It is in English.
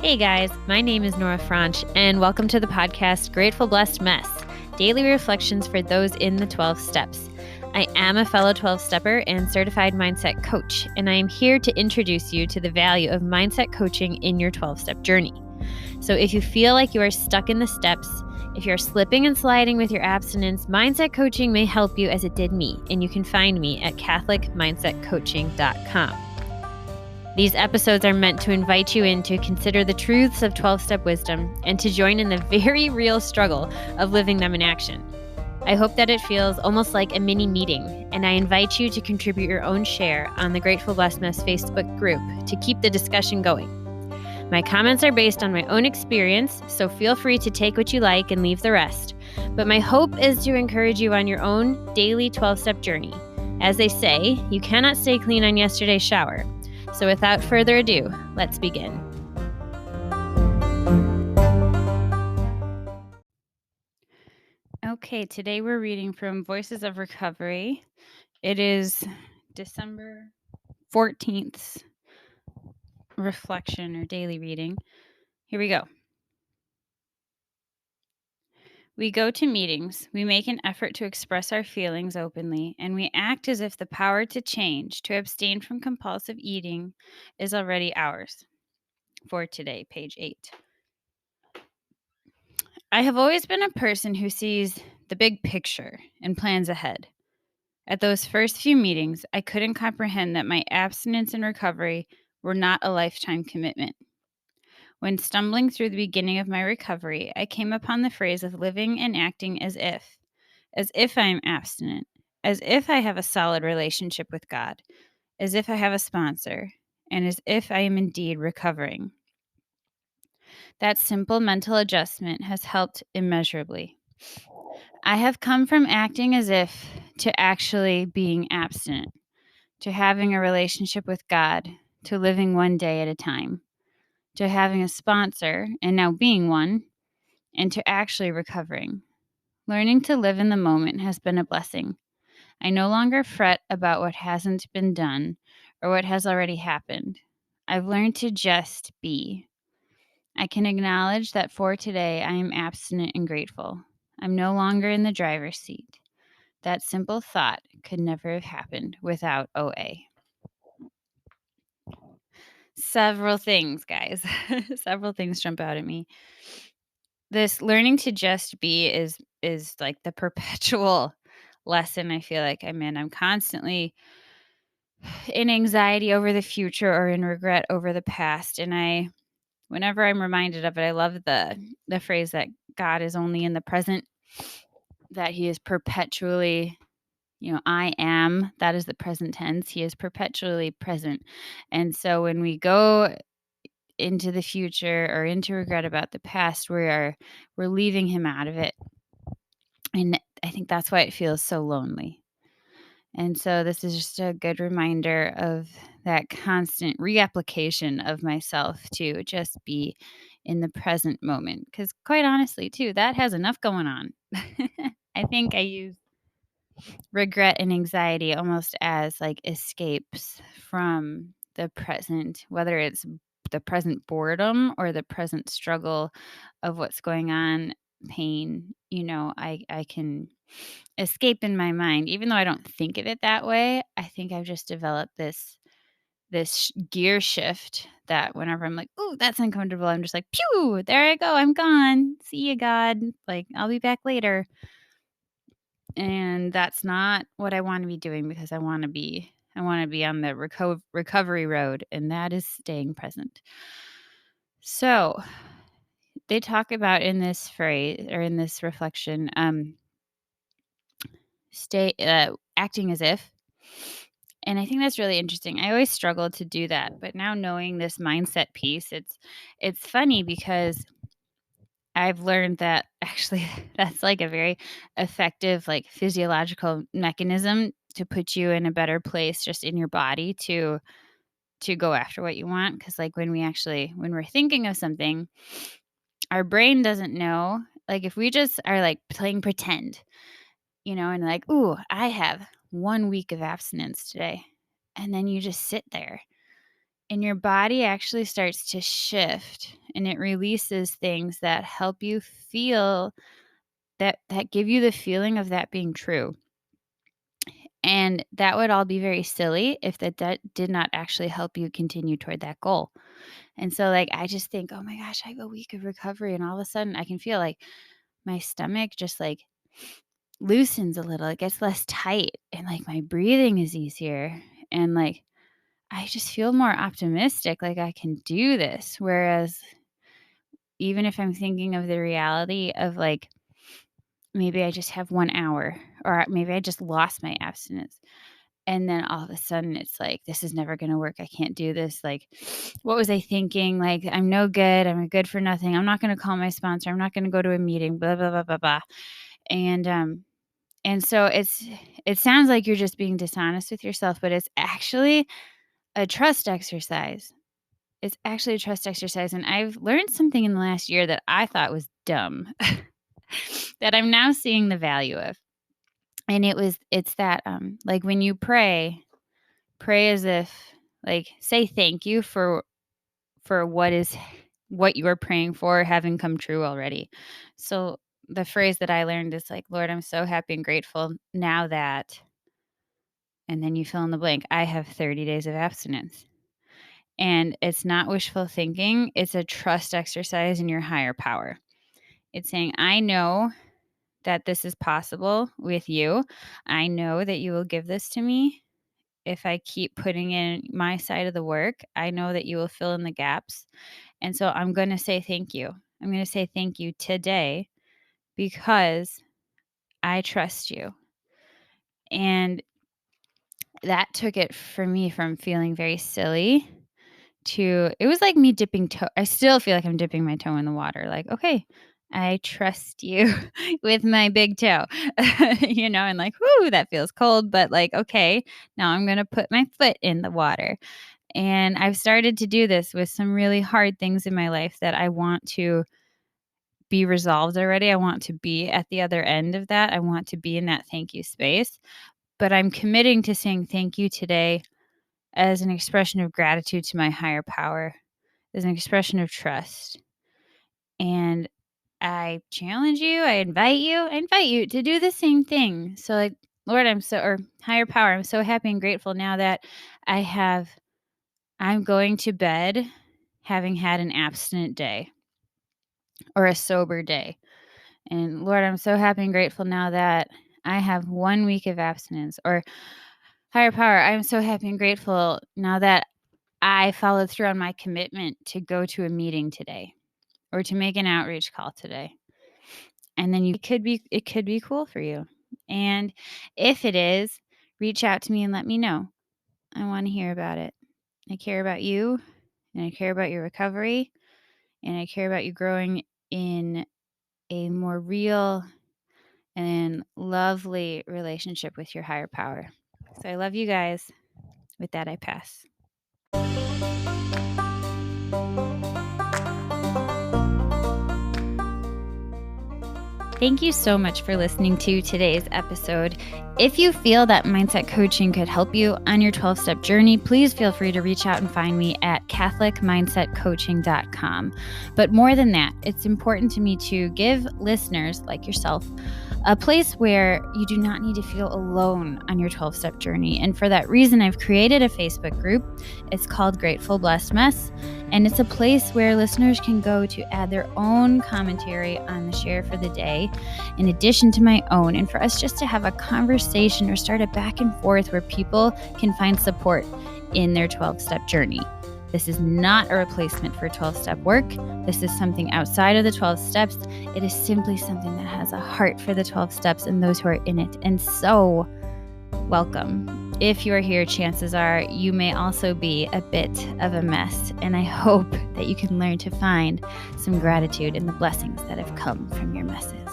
Hey guys, my name is Nora Franch, and welcome to the podcast Grateful Blessed Mess, daily reflections for those in the 12 steps. I am a fellow 12-stepper and certified mindset coach, and I am here to introduce you to the value of mindset coaching in your 12-step journey. So if you feel like you are stuck in the steps, if you're slipping and sliding with your abstinence, mindset coaching may help you as it did me, and you can find me at catholicmindsetcoaching.com. These episodes are meant to invite you in to consider the truths of 12-step wisdom and to join in the very real struggle of living them in action. I hope that it feels almost like a mini meeting, and I invite you to contribute your own share on the Grateful Blessed Mess Facebook group to keep the discussion going. My comments are based on my own experience, so feel free to take what you like and leave the rest. But my hope is to encourage you on your own daily 12-step journey. As they say, you cannot stay clean on yesterday's shower. So without further ado, let's begin. Okay, today we're reading from Voices of Recovery. It is December 14th reflection or daily reading. Here we go. We go to meetings, we make an effort to express our feelings openly, and we act as if the power to change, to abstain from compulsive eating, is already ours. For today, page 8. I have always been a person who sees the big picture and plans ahead. At those first few meetings, I couldn't comprehend that my abstinence and recovery were not a lifetime commitment. When stumbling through the beginning of my recovery, I came upon the phrase of living and acting as if I am abstinent, as if I have a solid relationship with God, as if I have a sponsor, and as if I am indeed recovering. That simple mental adjustment has helped immeasurably. I have come from acting as if to actually being abstinent, to having a relationship with God, to living one day at a time, to having a sponsor and now being one, and to actually recovering. Learning to live in the moment has been a blessing. I no longer fret about what hasn't been done or what has already happened. I've learned to just be. I can acknowledge that for today I am abstinent and grateful. I'm no longer in the driver's seat. That simple thought could never have happened without OA. Several things, guys. Several things jump out at me. This learning to just be is like the perpetual lesson I feel like I'm in. I'm constantly in anxiety over the future or in regret over the past. And whenever I'm reminded of it, I love the phrase that God is only in the present, that he is perpetually, I am, that is the present tense. He is perpetually present. And so when we go into the future or into regret about the past, we're leaving him out of it. And I think that's why it feels so lonely. And so this is just a good reminder of that constant reapplication of myself to just be in the present moment. Because quite honestly, too, that has enough going on. I think I use regret and anxiety almost as like escapes from the present, whether it's the present boredom or the present struggle of what's going on, pain. I can escape in my mind, even though I don't think of it that way. I think I've just developed this gear shift that whenever I'm like, "Ooh, that's uncomfortable," I'm just like, "Pew, there I go. I'm gone. See you, God. Like, I'll be back later." And that's not what I want to be doing, because I want to be on the recovery road, and that is staying present. So they talk about in this phrase or in this reflection, acting as if. And I think that's really interesting. I always struggled to do that, but now knowing this mindset piece, it's funny because I've learned that actually that's like a very effective like physiological mechanism to put you in a better place just in your body to go after what you want. Because like when we're thinking of something, our brain doesn't know. Like if we just are like playing pretend, and like, "Ooh, I have 1 week of abstinence today." And then you just sit there. and your body actually starts to shift, and it releases things that help you feel that give you the feeling of that being true. And that would all be very silly if that did not actually help you continue toward that goal. And so, like, I just think, "Oh my gosh, I have a week of recovery," and all of a sudden I can feel, like, my stomach just, like, loosens a little, it gets less tight, and, like, my breathing is easier, and, like, I just feel more optimistic, like, I can do this, whereas even if I'm thinking of the reality of, like, maybe I just have 1 hour, or maybe I just lost my abstinence, and then all of a sudden it's like, "This is never gonna work, I can't do this," like, what was I thinking? Like, "I'm no good, I'm a good for nothing, I'm not gonna call my sponsor, I'm not gonna go to a meeting, blah, blah, blah, blah, blah." And, so it sounds like you're just being dishonest with yourself, but it's actually a trust exercise. It's actually a trust exercise, and I've learned something in the last year that I thought was dumb that I'm now seeing the value of. And it's that, like, when you pray as if, like, say thank you for what you are praying for having come true already. So the phrase that I learned is like, "Lord, I'm so happy and grateful now that," and then you fill in the blank, "I have 30 days of abstinence." And it's not wishful thinking, it's a trust exercise in your higher power. It's saying, "I know that this is possible with you. I know that you will give this to me. If I keep putting in my side of the work, I know that you will fill in the gaps. And so I'm going to say thank you. I'm going to say thank you today because I trust you." And that took it for me from feeling very silly to, it was like me dipping toe. I still feel like I'm dipping my toe in the water. Like, okay, I trust you with my big toe, and like, whoo, that feels cold, but like, okay, now I'm going to put my foot in the water. And I've started to do this with some really hard things in my life that I want to be resolved already. I want to be at the other end of that. I want to be in that thank you space. But I'm committing to saying thank you today as an expression of gratitude to my higher power, as an expression of trust. And I challenge you, I invite you to do the same thing. So, like, Lord, or higher power, I'm so happy and grateful now that I'm going to bed having had an abstinent day or a sober day. And Lord, I'm so happy and grateful now that I have 1 week of abstinence. Or higher power, I'm so happy and grateful now that I followed through on my commitment to go to a meeting today or to make an outreach call today. And then it could be cool for you. And if it is, reach out to me and let me know. I want to hear about it. I care about you, and I care about your recovery, and I care about you growing in a more real and lovely relationship with your higher power. So I love you guys. With that, I pass. Thank you so much for listening to today's episode. If you feel that mindset coaching could help you on your 12-step journey, please feel free to reach out and find me at catholicmindsetcoaching.com. But more than that, it's important to me to give listeners like yourself a place where you do not need to feel alone on your 12-step journey. And for that reason, I've created a Facebook group. It's called Grateful Blessed Mess. And it's a place where listeners can go to add their own commentary on the share for the day, in addition to my own, and for us just to have a conversation or start a back and forth where people can find support in their 12-step journey. This is not a replacement for 12-step work. This is something outside of the 12 steps. It is simply something that has a heart for the 12 steps and those who are in it. And so, welcome. If you are here, chances are you may also be a bit of a mess. And I hope that you can learn to find some gratitude in the blessings that have come from your messes.